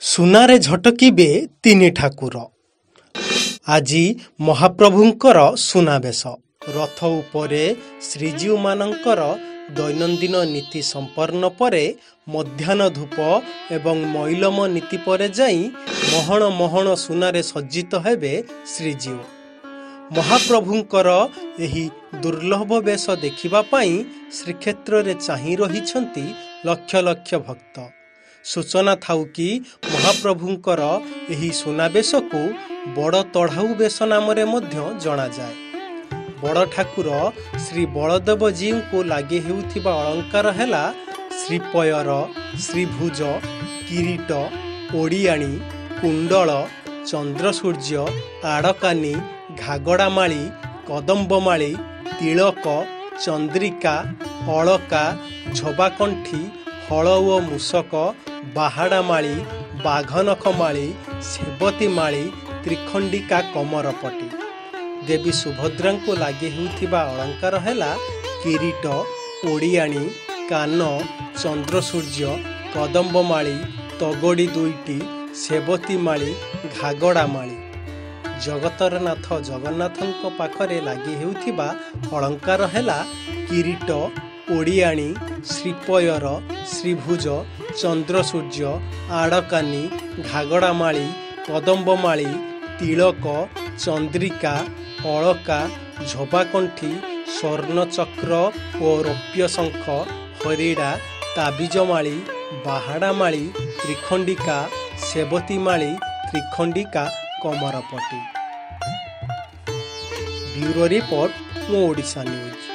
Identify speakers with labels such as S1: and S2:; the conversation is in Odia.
S1: ସୁନାରେ ଝଟକିବେ ତିନି ଠାକୁର। ଆଜି ମହାପ୍ରଭୁଙ୍କର ସୁନାବେଶ। ରଥ ଉପରେ ଶ୍ରୀଜୀଉମାନଙ୍କର ଦୈନନ୍ଦିନ ନୀତି ସମ୍ପନ୍ନ ପରେ ମଧ୍ୟାହ୍ନ ଧୂପ ଏବଂ ମଇଲମ ନୀତି ପରେ ଯାଇ ମହଣ ମହଣ ସୁନାରେ ସଜ୍ଜିତ ହେବେ ଶ୍ରୀଜୀଉ। ମହାପ୍ରଭୁଙ୍କର ଏହି ଦୁର୍ଲଭ ବେଶ ଦେଖିବା ପାଇଁ ଶ୍ରୀକ୍ଷେତ୍ରରେ ଚାହିଁ ରହିଛନ୍ତି ଲକ୍ଷ ଲକ୍ଷ ଭକ୍ତ। ସୂଚନା ଥାଉ କି ମହାପ୍ରଭୁଙ୍କର ଏହି ସୁନାବେଶକୁ ବଡ଼ ତଢ଼ାଉ ବେଶ ନାମରେ ମଧ୍ୟ ଜଣାଯାଏ। ବଡ଼ ଠାକୁର ଶ୍ରୀ ବଳଦେବଜୀଉଙ୍କୁ ଲାଗି ହେଉଥିବା ଅଳଙ୍କାର ହେଲା ଶ୍ରୀପୟର, ଶ୍ରୀଭୁଜ, କିରୀଟ, ଓଡ଼ିଆଣୀ, କୁଣ୍ଡଳ, ଚନ୍ଦ୍ରସୂର୍ଯ୍ୟ, ଆଡ଼କାନି, ଘାଗଡ଼ାମାଳି, କଦମ୍ବମାଳି, ତିଳକ, ଚନ୍ଦ୍ରିକା, ଅଳକା, ଝବାକଣ୍ଠି, ହଳ ଓ ମୂଷକ, ବାହାଡ଼ାମାଳି, ବାଘନଖମାଳି, ସେବତୀମାଳି, ତ୍ରିଖଣ୍ଡିକା, କମରପଟି। ଦେବୀ ସୁଭଦ୍ରାଙ୍କୁ ଲାଗି ହେଉଥିବା ଅଳଙ୍କାର ହେଲା କିରୀଟ, ଓଡ଼ିଆଣୀ, କାନ, ଚନ୍ଦ୍ରସୂର୍ଯ୍ୟ, କଦମ୍ବମାଳି, ତଗଡ଼ି ଦୁଇଟି, ସେବତୀମାଳି, ଘାଗଡ଼ାମାଳି। ଜଗତର ନାଥ ଜଗନ୍ନାଥଙ୍କ ପାଖରେ ଲାଗି ହେଉଥିବା ଅଳଙ୍କାର ହେଲା କିରୀଟ, ଓଡ଼ିଆଣୀ, ଶ୍ରୀପୟର, ଶ୍ରୀଭୁଜ, ଚନ୍ଦ୍ରସୂର୍ଯ୍ୟ, ଆଡ଼କାନି, ଘାଗଡ଼ାମାଳି, କଦମ୍ବମାଳି, ତିଳକ, ଚନ୍ଦ୍ରିକା, ଅଳକା, ଝବାକଣ୍ଠି, ସ୍ୱର୍ଣ୍ଣଚକ୍ର ଓ ରୌପ୍ୟ ଶଙ୍ଖ, ହରିଡ଼ା, ତାବିଜମାଳି, ବାହାଡ଼ାମାଳି, ତ୍ରିଖଣ୍ଡିକା, ସେବତୀମାଳି, ତ୍ରିଖଣ୍ଡିକା, କମରପଟି। ବ୍ୟୁରୋ ରିପୋର୍ଟ, ମୋ ଓଡ଼ିଶା ନ୍ୟୁଜ୍।